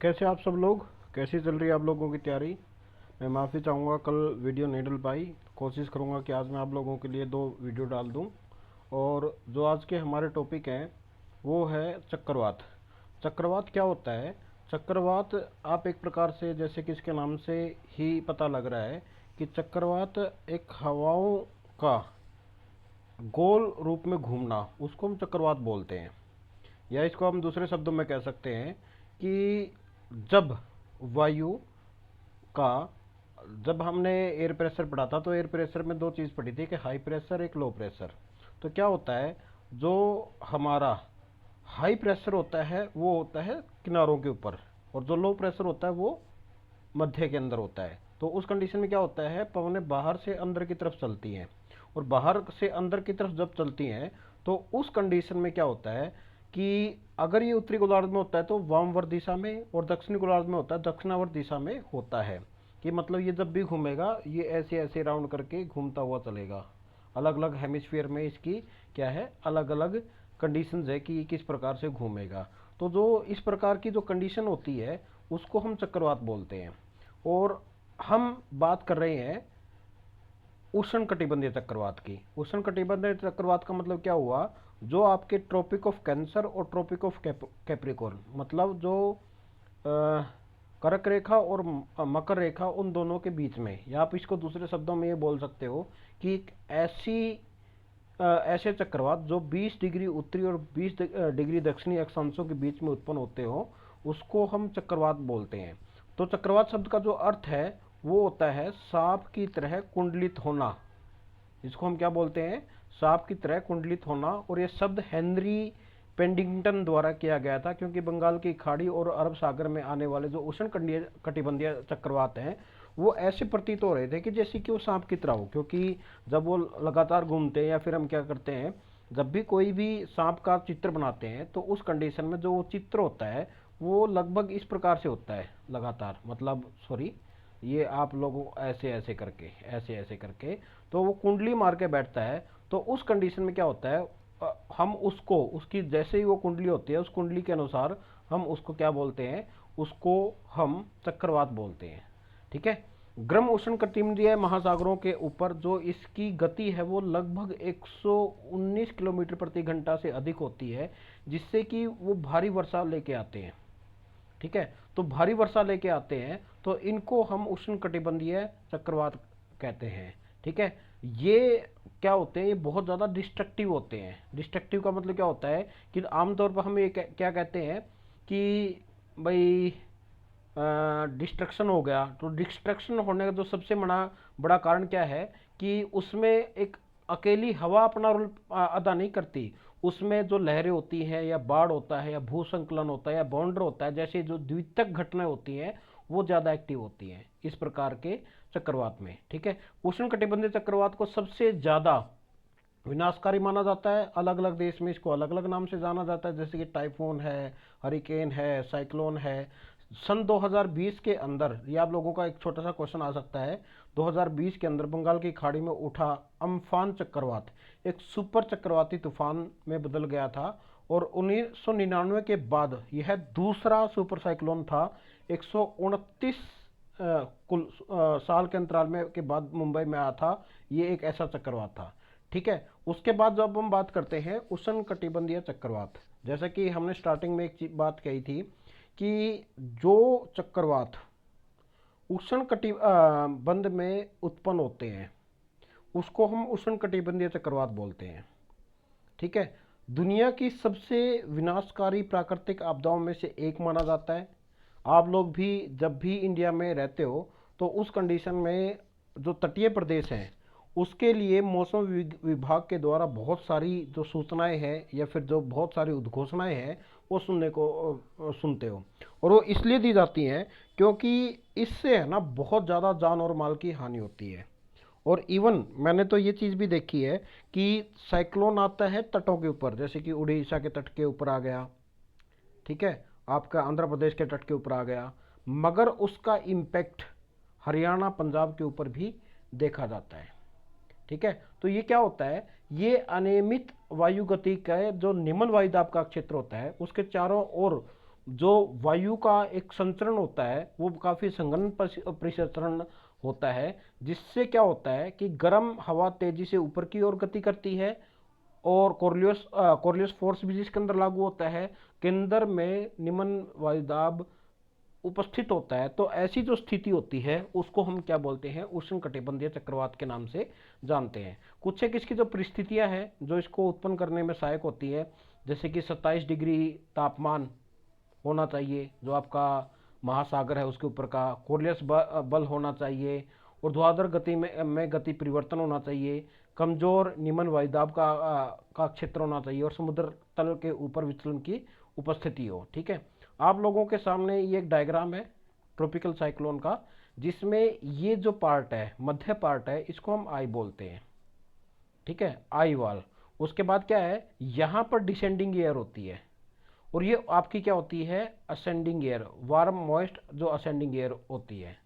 कैसे आप सब लोग, कैसी चल रही है आप लोगों की तैयारी। मैं माफ़ी चाहूँगा कल वीडियो नहीं डल पाई। कोशिश करूँगा कि आज मैं आप लोगों के लिए 2 वीडियो डाल दूँ। और जो आज के हमारे टॉपिक हैं वो है चक्रवात। चक्रवात क्या होता है? चक्रवात आप एक प्रकार से, जैसे कि इसके नाम से ही पता लग रहा है कि चक्रवात एक हवाओं का गोल रूप में घूमना, उसको हम चक्रवात बोलते हैं। या इसको हम दूसरे शब्दों में कह सकते हैं कि जब वायु का, जब हमने एयर प्रेशर पढ़ा था तो एयर प्रेशर में दो चीज़ पढ़ी थी कि हाई प्रेशर, एक लो प्रेशर। तो क्या होता है, जो हमारा हाई प्रेशर होता है वो होता है किनारों के ऊपर, और जो लो प्रेशर होता है वो मध्य के अंदर होता है। तो उस कंडीशन में क्या होता है, पवनें बाहर से अंदर की तरफ चलती हैं, और बाहर से अंदर की तरफ जब चलती हैं तो उस कंडीशन में क्या होता है कि अगर ये उत्तरी गोलार्ध में होता है तो वामवर्त दिशा में, और दक्षिणी गोलार्ध में होता है दक्षिणावर्त दिशा में होता है। कि मतलब ये जब भी घूमेगा ये ऐसे ऐसे राउंड करके घूमता हुआ चलेगा। अलग अलग हेमिस्फीयर में इसकी क्या है, अलग अलग कंडीशंस है कि ये किस प्रकार से घूमेगा। तो जो इस प्रकार की जो कंडीशन होती है उसको हम चक्रवात बोलते हैं। और हम बात कर रहे हैं उष्ण कटिबंधीय चक्रवात की। उष्ण कटिबंधीय चक्रवात का मतलब क्या हुआ, जो आपके ट्रॉपिक ऑफ कैंसर और ट्रॉपिक ऑफ कैप्रिकॉर्न, मतलब जो कर्क रेखा और मकर रेखा, उन दोनों के बीच में, या आप इसको दूसरे शब्दों में ये बोल सकते हो कि एक ऐसे चक्रवात जो 20 डिग्री उत्तरी और 20 डिग्री दक्षिणी अक्षांशों के बीच में उत्पन्न होते हो, उसको हम चक्रवात बोलते हैं। तो चक्रवात शब्द का जो अर्थ है वो होता है सांप की तरह कुंडलित होना। इसको हम क्या बोलते हैं, सांप की तरह कुंडलित होना। और ये शब्द हेनरी पेंडिंगटन द्वारा किया गया था, क्योंकि बंगाल की खाड़ी और अरब सागर में आने वाले जो उष्ण कटिबंधीय चक्रवात हैं वो ऐसे प्रतीत हो रहे थे कि जैसे कि वो सांप की तरह हो। क्योंकि जब वो लगातार घूमते हैं, या फिर हम क्या करते हैं, जब भी कोई भी सांप का चित्र बनाते हैं तो उस कंडीशन में जो वो चित्र होता है वो लगभग इस प्रकार से होता है लगातार, मतलब सॉरी, ये आप लोगों ऐसे ऐसे करके, ऐसे ऐसे करके, तो वो कुंडली मार के बैठता है। तो उस कंडीशन में क्या होता है, हम उसको, उसकी जैसे ही वो कुंडली होती है उस कुंडली के अनुसार हम उसको क्या बोलते हैं, उसको हम चक्रवात बोलते हैं। ठीक है। गर्म उष्ण कटिबंधीय महासागरों के ऊपर जो इसकी गति है वो लगभग 119 किलोमीटर प्रति घंटा से अधिक होती है, जिससे कि वो भारी वर्षा लेके आते हैं। ठीक है। तो भारी वर्षा लेके आते हैं तो इनको हम उष्ण कटिबंधीय चक्रवात कहते हैं। ठीक है। ये क्या होते हैं, ये बहुत ज़्यादा डिस्ट्रक्टिव होते हैं। डिस्ट्रक्टिव का मतलब क्या होता है कि आमतौर पर हम ये क्या कहते हैं कि भाई डिस्ट्रक्शन हो गया। तो डिस्ट्रक्शन होने का जो सबसे बड़ा बड़ा कारण क्या है कि उसमें एक अकेली हवा अपना रोल अदा नहीं करती। उसमें जो लहरें होती हैं, या बाढ़ होता है, या भूसंकलन होता है, या बाउंडर होता है, जैसे जो द्वितक घटनाएं होती हैं वो ज़्यादा एक्टिव होती हैं इस प्रकार के चक्रवात में। ठीक है। उष्ण कटिबंधीय चक्रवात को सबसे ज़्यादा विनाशकारी माना जाता है। अलग अलग देश में इसको अलग अलग नाम से जाना जाता है, जैसे कि टाइफून है, हरिकेन है, साइक्लोन है। सन 2020 के अंदर, ये आप लोगों का एक छोटा सा क्वेश्चन आ सकता है, 2020 के अंदर बंगाल की खाड़ी में उठा अम्फान चक्रवात एक सुपर चक्रवाती तूफान में बदल गया था। और 1999 के बाद यह दूसरा सुपर साइक्लोन था। 129 कुल साल के अंतराल में के बाद मुंबई में आया था। ये एक ऐसा चक्रवात था। ठीक है। उसके बाद जब हम बात करते हैं उष्ण कटिबंधीय चक्रवात, जैसा कि हमने स्टार्टिंग में एक बात कही थी कि जो चक्रवात उष्ण कटिबंध में उत्पन्न होते हैं उसको हम उष्ण कटिबंधीय चक्रवात बोलते हैं। ठीक है। दुनिया की सबसे विनाशकारी प्राकृतिक आपदाओं में से एक माना जाता है। आप लोग भी जब भी इंडिया में रहते हो तो उस कंडीशन में जो तटीय प्रदेश हैं उसके लिए मौसम विभाग के द्वारा बहुत सारी जो सूचनाएं हैं, या फिर जो बहुत सारी उद्घोषणाएं हैं वो सुनने को सुनते हो। और वो इसलिए दी जाती हैं क्योंकि इससे है ना बहुत ज़्यादा जान और माल की हानि होती है। और इवन मैंने तो ये चीज़ भी देखी है कि साइक्लोन आता है तटों के ऊपर, जैसे कि उड़ीसा के तट के ऊपर आ गया। ठीक है। आपका आंध्र प्रदेश के तट के ऊपर आ गया, मगर उसका इम्पैक्ट हरियाणा पंजाब के ऊपर भी देखा जाता है। ठीक है। तो ये क्या होता है, ये अनियमित वायु गति का जो निम्न वायुदाब का क्षेत्र होता है उसके चारों ओर जो वायु का एक संचरण होता है वो काफ़ी संघनन परिसंचरण होता है, जिससे क्या होता है कि गर्म हवा तेजी से ऊपर की ओर गति करती है और कोरियोलिस फोर्स भी जिसके अंदर लागू होता है, केंद्र में निम्न वायुदाब उपस्थित होता है। तो ऐसी जो स्थिति होती है उसको हम क्या बोलते हैं, उष्णकटिबंधीय चक्रवात के नाम से जानते हैं। कुछ एक इसकी जो परिस्थितियां हैं जो इसको उत्पन्न करने में सहायक होती है, जैसे कि 27 डिग्री तापमान होना चाहिए जो आपका महासागर है उसके ऊपर का, कोरियस बल होना चाहिए, ऊर्ध्वाधर गति में गति परिवर्तन होना चाहिए, कमजोर निम्न वायुदाब का क्षेत्र होना चाहिए और समुद्र तल के ऊपर विचलन की उपस्थिति हो। ठीक है, आप लोगों के सामने ये एक डायग्राम है ट्रॉपिकल साइक्लोन का, जिसमें ये जो पार्ट है, मध्य पार्ट है, इसको हम आई बोलते हैं। ठीक है, आई वाल। उसके बाद क्या है, यहां पर डिसेंडिंग एयर होती है और ये आपकी क्या होती है, असेंडिंग एयर, वार्म मॉइस्ट जो असेंडिंग एयर होती है।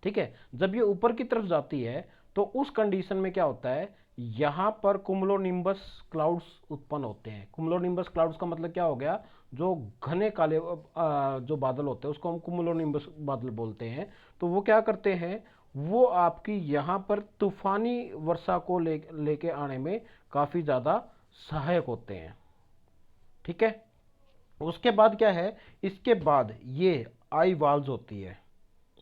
ठीक है, जब ये ऊपर की तरफ जाती है तो उस कंडीशन में क्या होता है, यहां पर कुमुलोनिम्बस क्लाउड्स उत्पन्न होते हैं। कुमुलोनिम्बस क्लाउड्स का मतलब क्या हो गया, जो घने काले जो बादल होते हैं उसको हम कुमुलोनिम्बस बादल बोलते हैं। तो वो क्या करते हैं, वो आपकी यहां पर तूफानी वर्षा को लेके आने में काफी ज्यादा सहायक होते हैं। ठीक है, उसके बाद क्या है, इसके बाद ये आई वाल्स होती है,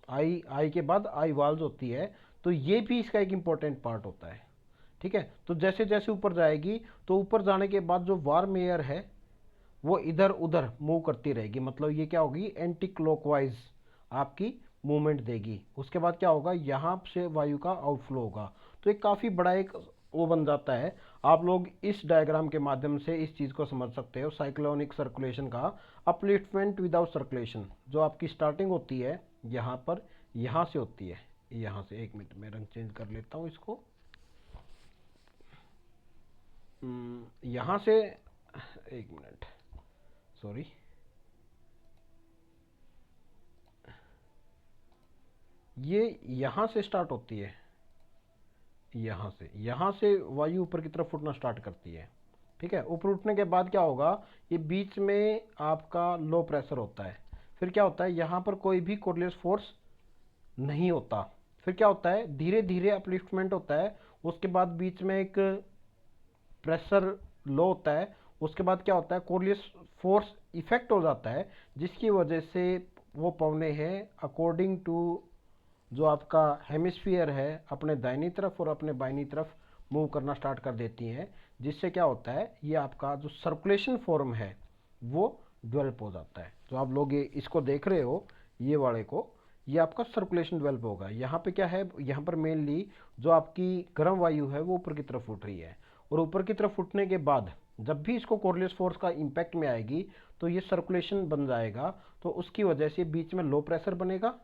आई आई के बाद आई वाल्स होती है, तो ये भी इसका एक इंपॉर्टेंट पार्ट होता है। ठीक है, तो जैसे जैसे ऊपर जाएगी तो ऊपर जाने के बाद जो वार्म एयर है वो इधर उधर मूव करती रहेगी, मतलब ये क्या होगी, एंटी क्लॉकवाइज आपकी मूवमेंट देगी। उसके बाद क्या होगा, यहाँ से वायु का आउटफ्लो होगा। तो एक काफ़ी बड़ा एक वो बन जाता है। आप लोग इस डायग्राम के माध्यम से इस चीज़ को समझ सकते हो, साइक्लोनिक सर्कुलेशन का अपलिफ्टमेंट विदाउट सर्कुलेशन, जो आपकी स्टार्टिंग होती है यहाँ पर, यहाँ से होती है, यहाँ से। एक मिनट में रंग चेंज कर लेता हूँ इसको, यहाँ से, एक मिनट, सॉरी, ये यहाँ से स्टार्ट होती है, यहाँ से वायु ऊपर की तरफ उठना स्टार्ट करती है। ठीक है, ऊपर उठने के बाद क्या होगा, ये बीच में आपका लो प्रेशर होता है। फिर क्या होता है, यहाँ पर कोई भी कोरियोलिस फोर्स नहीं होता। फिर क्या होता है, धीरे धीरे अपलिफ्टमेंट होता है। उसके बाद बीच में एक प्रेशर लो होता है। उसके बाद क्या होता है, कोरियोलिस फोर्स इफेक्ट हो जाता है, जिसकी वजह से वो पवने हैं अकॉर्डिंग टू जो आपका हेमिस्फीयर है अपने दाहिनी तरफ और अपने बाईनी तरफ मूव करना स्टार्ट कर देती हैं, जिससे क्या होता है, ये आपका जो सर्कुलेशन फॉर्म है वो डेवलप हो जाता है। जो आप लोग ये इसको देख रहे हो, ये वाले को, ये आपका सर्कुलेशन डेवलप होगा। यहाँ पे क्या है, यहाँ पर मेनली जो आपकी गर्म वायु है वो ऊपर की तरफ उठ रही है, और ऊपर की तरफ उठने के बाद जब भी इसको कोरियोलिस फोर्स का इम्पैक्ट में आएगी तो ये सर्कुलेशन बन जाएगा। तो उसकी वजह से बीच में लो प्रेशर बनेगा,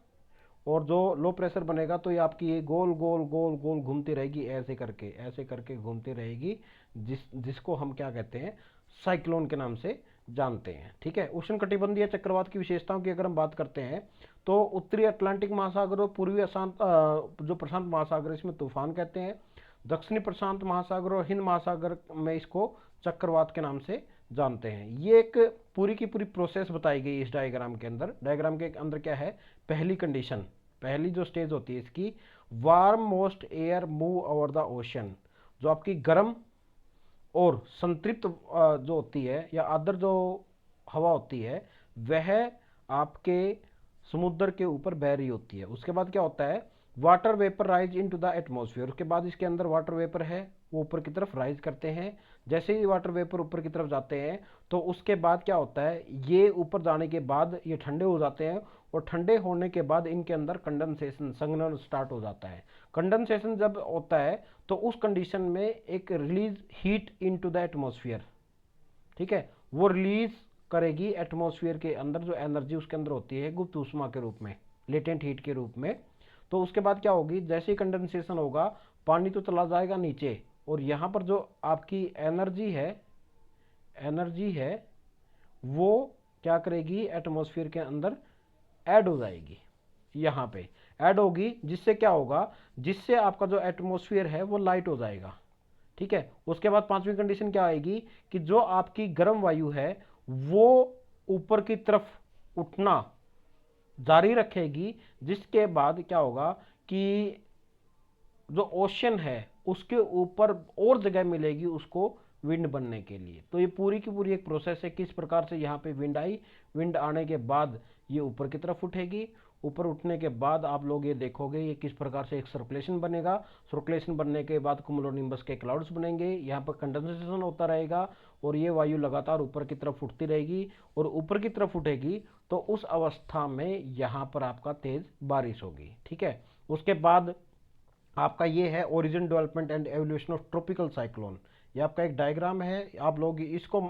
और जो लो प्रेशर बनेगा तो ये आपकी ये गोल गोल गोल गोल घूमती रहेगी, ऐसे करके घूमती रहेगी, जिसको हम क्या कहते हैं, साइक्लोन के नाम से जानते हैं। ठीक है, उष्णकटिबंधीय चक्रवात की विशेषताओं की अगर हम बात करते हैं तो उत्तरी अटलांटिक महासागर और पूर्वी जो प्रशांत महासागर, इसमें तूफान कहते हैं। दक्षिणी प्रशांत महासागर और हिंद महासागर में इसको चक्रवात के नाम से जानते हैं। ये एक पूरी की पूरी प्रोसेस बताई गई इस डायग्राम के अंदर। डायग्राम के अंदर क्या है, पहली कंडीशन, पहली जो स्टेज होती है इसकी, warm most air move over the ocean, जो आपकी गर्म और संतृप्त जो होती है या आर्द्र जो हवा होती है वह आपके समुद्र के ऊपर बह रही होती है। उसके बाद क्या होता है, water vapour rise into the atmosphere, उसके बाद इसके अंदर वाटर वेपर है वो ऊपर की तरफ राइज करते हैं। जैसे ही वाटर वेपर ऊपर की तरफ जाते हैं तो उसके बाद क्या होता है, ये ऊपर जाने के बाद ये ठंडे हो जाते हैं, और ठंडे होने के बाद इनके अंदर कंडेंसेशन, संघनन स्टार्ट हो जाता है। कंडेंसेशन जब होता है तो उस कंडीशन में एक release heat into the atmosphere, ठीक है, वो रिलीज करेगी एटमॉस्फेयर के अंदर जो एनर्जी उसके अंदर होती है गुप्त ऊष्मा के रूप में, लेटेंट हीट के रूप में। तो उसके बाद क्या होगी, जैसे ही कंडेंसेशन होगा पानी तो चला जाएगा नीचे, और यहाँ पर जो आपकी एनर्जी है वो क्या करेगी, एटमॉस्फेयर के अंदर ऐड हो जाएगी, यहाँ पे ऐड होगी, जिससे क्या होगा, जिससे आपका जो एटमॉस्फेयर है वो लाइट हो जाएगा। ठीक है, उसके बाद पांचवी कंडीशन क्या आएगी कि जो आपकी गर्म वायु है वो ऊपर की तरफ उठना जारी रखेगी, जिसके बाद क्या होगा कि जो ओशन है उसके ऊपर और जगह मिलेगी उसको विंड बनने के लिए। तो ये पूरी की पूरी एक प्रोसेस है, किस प्रकार से यहाँ पे विंड आई, विंड आने के बाद ये ऊपर की तरफ उठेगी, ऊपर उठने के बाद आप लोग ये देखोगे ये किस प्रकार से एक सर्कुलेशन बनेगा, सर्कुलेशन बनने के बाद कुमुलोनिम्बस के क्लाउड्स बनेंगे, यहाँ पर कंडेंसेशन होता रहेगा और ये वायु लगातार ऊपर की तरफ उठती रहेगी और ऊपर की तरफ उठेगी तो उस अवस्था में यहाँ पर आपका तेज बारिश होगी। ठीक है, उसके बाद आपका ये है origin development and evolution of tropical cyclone. ये आपका एक डायग्राम है, आप लोग इसको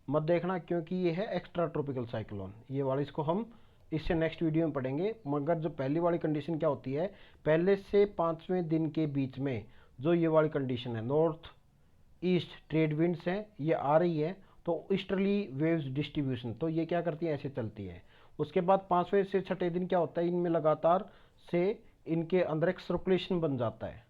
मत देखना क्योंकि ये है एक्स्ट्रा ट्रॉपिकल साइक्लोन, ये वाली इसको हम इससे नेक्स्ट वीडियो में पढ़ेंगे। मगर जो पहली वाली कंडीशन क्या होती है, पहले से 5वें दिन के बीच में जो ये वाली कंडीशन है, नॉर्थ ईस्ट ट्रेड विंड्स हैं ये आ रही है, तो ईस्टर्ली वेव्स डिस्ट्रीब्यूशन, तो ये क्या करती है, ऐसे चलती है। उसके बाद 5वें से 6ठे दिन क्या होता है, इनमें लगातार से इनके अंदर एक सर्कुलेशन बन जाता है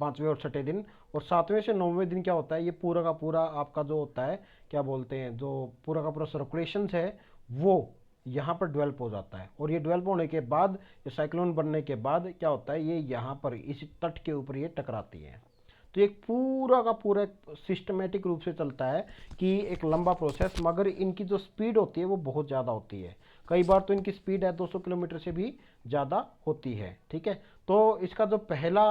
5वें और 6ठे दिन। और 7वें से 9वें दिन क्या होता है, ये पूरा का पूरा आपका जो होता है क्या बोलते हैं, जो पूरा का पूरा सर्कुलेशन है वो यहाँ पर डेवलप हो जाता है। और ये डेवलप होने के बाद, ये साइक्लोन बनने के बाद क्या होता है, ये यहाँ पर इस तट के ऊपर ये टकराती है। तो एक पूरा का पूरा सिस्टमेटिक रूप से चलता है कि एक लंबा प्रोसेस, मगर इनकी जो स्पीड होती है वो बहुत ज़्यादा होती है, कई बार तो इनकी स्पीड है 200 किलोमीटर से भी ज़्यादा होती है। ठीक है, तो इसका जो पहला,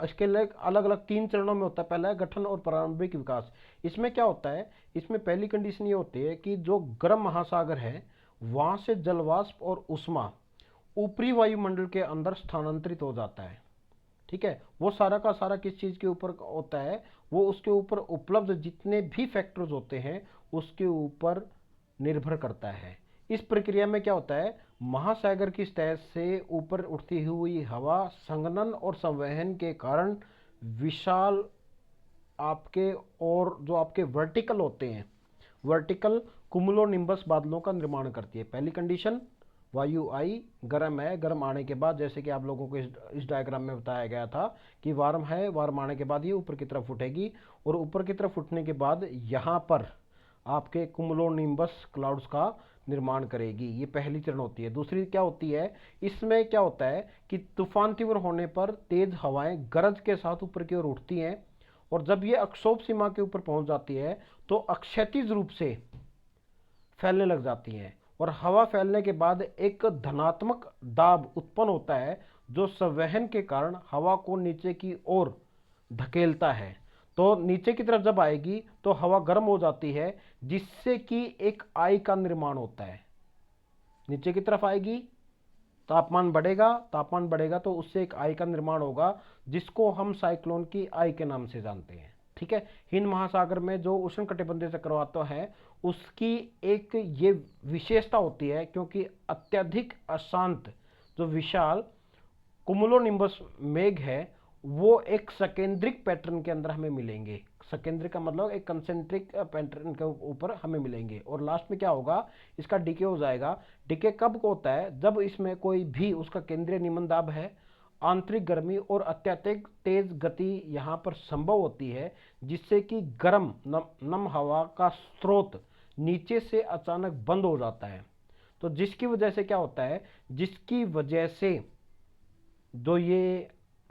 इसके लिए अलग अलग 3 चरणों में होता है। पहला है गठन और प्रारंभिक विकास। इसमें क्या होता है, इसमें पहली कंडीशन ये होती है कि जो गर्म महासागर है वहाँ से जलवाष्प और उष्मा ऊपरी वायुमंडल के अंदर स्थानांतरित हो जाता है। ठीक है, वो सारा का सारा किस चीज़ के ऊपर होता है, वो उसके ऊपर उपलब्ध जितने भी फैक्टर्स होते हैं उसके ऊपर निर्भर करता है। इस प्रक्रिया में क्या होता है, महासागर की सतह से ऊपर उठती हुई हवा संघनन और संवहन के कारण विशाल आपके, और जो आपके वर्टिकल होते हैं, वर्टिकल कुमुलोनिम्बस बादलों का निर्माण करती है। पहली कंडीशन, वायु आई, गर्म है, गर्म आने के बाद जैसे कि आप लोगों को इस डायग्राम में बताया गया था कि वार्म है, वार्म आने के बाद ये ऊपर की तरफ उठेगी और ऊपर की तरफ उठने के बाद यहाँ पर आपके कुमुलोनिम्बस क्लाउड्स का निर्माण करेगी। ये पहली चरण होती है। दूसरी क्या होती है, इसमें क्या होता है कि तूफान तीव्र होने पर तेज हवाएं गरज के साथ ऊपर की ओर उठती हैं और जब ये अक्षोभ सीमा के ऊपर पहुंच जाती है तो अक्षैतिज रूप से फैलने लग जाती हैं और हवा फैलने के बाद एक धनात्मक दाब उत्पन्न होता है जो संवहन के कारण हवा को नीचे की ओर धकेलता है। तो नीचे की तरफ जब आएगी तो हवा गर्म हो जाती है जिससे कि एक आई का निर्माण होता है। नीचे की तरफ आएगी, तापमान बढ़ेगा, तापमान बढ़ेगा तो उससे एक आई का निर्माण होगा जिसको हम साइक्लोन की आई के नाम से जानते हैं। ठीक है, हिंद महासागर में जो उष्णकटिबंधीय चक्रवात है उसकी एक ये विशेषता होती है क्योंकि अत्यधिक अशांत जो विशाल कुमुलोनिम्बस मेघ है वो एक सकेंद्रिक पैटर्न के अंदर हमें मिलेंगे। सकेंद्रिक का मतलब एक कंसेंट्रिक पैटर्न के ऊपर हमें मिलेंगे और लास्ट में क्या होगा, इसका डिके हो जाएगा। डिके कब को होता है, जब इसमें कोई भी उसका केंद्रीय निम्न दाब है, आंतरिक गर्मी और अत्यधिक तेज गति यहाँ पर संभव होती है जिससे कि गर्म नम हवा का स्रोत नीचे से अचानक बंद हो जाता है। तो जिसकी वजह से क्या होता है, जिसकी वजह से जो ये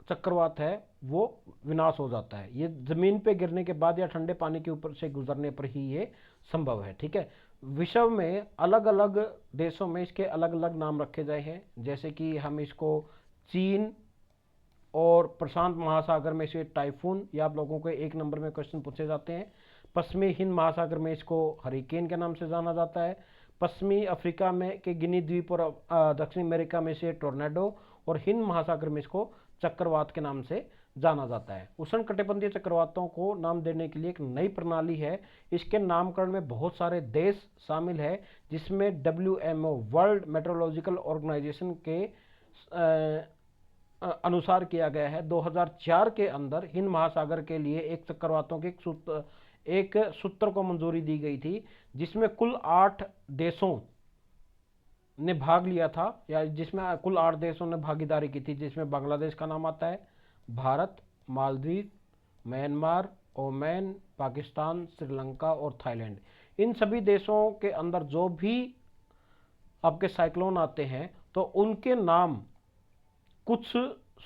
चक्रवात है वो विनाश हो जाता है। ये जमीन पे गिरने के बाद या ठंडे पानी के ऊपर से गुजरने पर ही ये संभव है। ठीक है, विश्व में अलग अलग देशों में इसके अलग अलग नाम रखे गए हैं, जैसे कि हम इसको चीन और प्रशांत महासागर में इसे टाइफून, या आप लोगों को 1 नंबर में क्वेश्चन पूछे जाते हैं। पश्चिमी हिंद महासागर में इसको हरिकेन के नाम से जाना जाता है। पश्चिमी अफ्रीका में के गिनी द्वीप और दक्षिण अमेरिका में इसे टोर्नेडो, और हिंद महासागर में इसको चक्रवात के नाम से जाना जाता है। उष्णकटिबंधीय चक्रवातों को नाम देने के लिए एक नई प्रणाली है। इसके नामकरण में बहुत सारे देश शामिल है जिसमें WMO वर्ल्ड मेट्रोलॉजिकल ऑर्गेनाइजेशन के अनुसार किया गया है। 2004 के अंदर हिंद महासागर के लिए एक चक्रवातों के एक सूत्र को मंजूरी दी गई थी जिसमें कुल 8 देशों ने भाग लिया था, या जिसमें कुल 8 देशों ने भागीदारी की थी, जिसमें बांग्लादेश का नाम आता है, भारत, मालदीव, म्यांमार, ओमान, पाकिस्तान, श्रीलंका और थाईलैंड। इन सभी देशों के अंदर जो भी आपके साइक्लोन आते हैं तो उनके नाम कुछ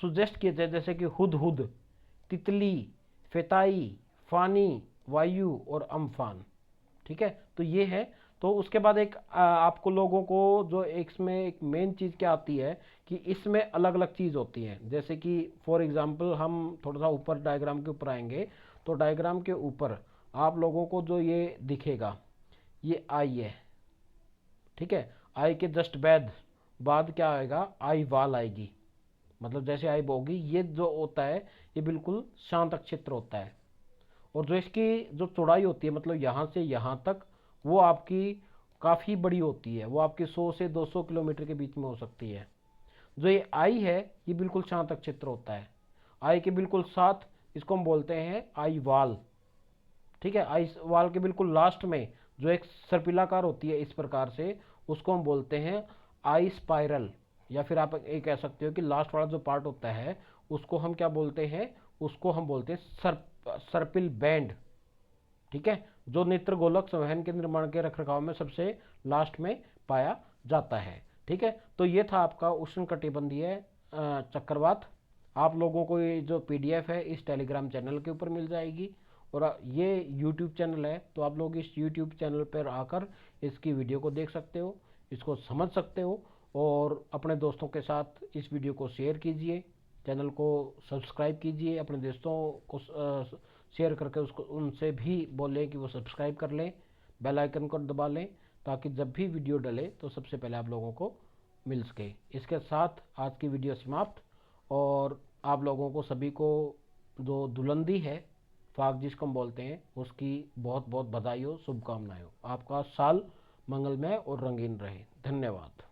सुजेस्ट किए थे, जैसे कि हुदहुद, तितली, फेताई, फानी, वायु और अम्फान। ठीक है, तो ये है। तो उसके बाद एक आपको लोगों को जो इसमें एक मेन चीज़ क्या आती है कि इसमें अलग अलग चीज़ होती है। जैसे कि फॉर एग्जांपल हम थोड़ा सा ऊपर डायग्राम के ऊपर आएंगे, तो डायग्राम के ऊपर आप लोगों को जो ये दिखेगा, ये आई है। ठीक है, आई के जस्ट बाद बाद क्या आएगा, आई वाल आएगी। मतलब जैसे आई बोगी, ये जो होता है ये बिल्कुल शांत क्षेत्र होता है। और जो इसकी जो चौड़ाई होती है, मतलब यहाँ से यहाँ तक, वो आपकी काफ़ी बड़ी होती है। वो आपके 100 से 200 किलोमीटर के बीच में हो सकती है। जो ये आई है, ये बिल्कुल शांत क्षेत्र होता है। आई के बिल्कुल साथ इसको हम बोलते हैं आई वाल। ठीक है, आई वाल के बिल्कुल लास्ट में जो एक सर्पिलाकार होती है इस प्रकार से, उसको हम बोलते हैं आई स्पाइरल। या फिर आप ये कह सकते हो कि लास्ट वाला जो पार्ट होता है उसको हम क्या बोलते हैं, उसको हम बोलते हैं सर्पिल बैंड। ठीक है, जो नेत्रगोलक संवहन के निर्माण के रखरखाव में सबसे लास्ट में पाया जाता है। ठीक है, तो ये था आपका उष्णकटिबंधीय चक्रवात। आप लोगों को ये जो पीडीएफ है इस टेलीग्राम चैनल के ऊपर मिल जाएगी। और ये यूट्यूब चैनल है, तो आप लोग इस यूट्यूब चैनल पर आकर इसकी वीडियो को देख सकते हो, इसको समझ सकते हो। और अपने दोस्तों के साथ इस वीडियो को शेयर कीजिए, चैनल को सब्सक्राइब कीजिए, अपने दोस्तों को शेयर करके उसको उनसे भी बोलें कि वो सब्सक्राइब कर लें, बेल आइकन को दबा लें, ताकि जब भी वीडियो डले तो सबसे पहले आप लोगों को मिल सके। इसके साथ आज की वीडियो समाप्त। और आप लोगों को सभी को जो दुलंदी है, फाग जिसको हम बोलते हैं, उसकी बहुत बहुत बधाई हो, शुभकामनाएं हो। आपका साल मंगलमय और रंगीन रहे। धन्यवाद।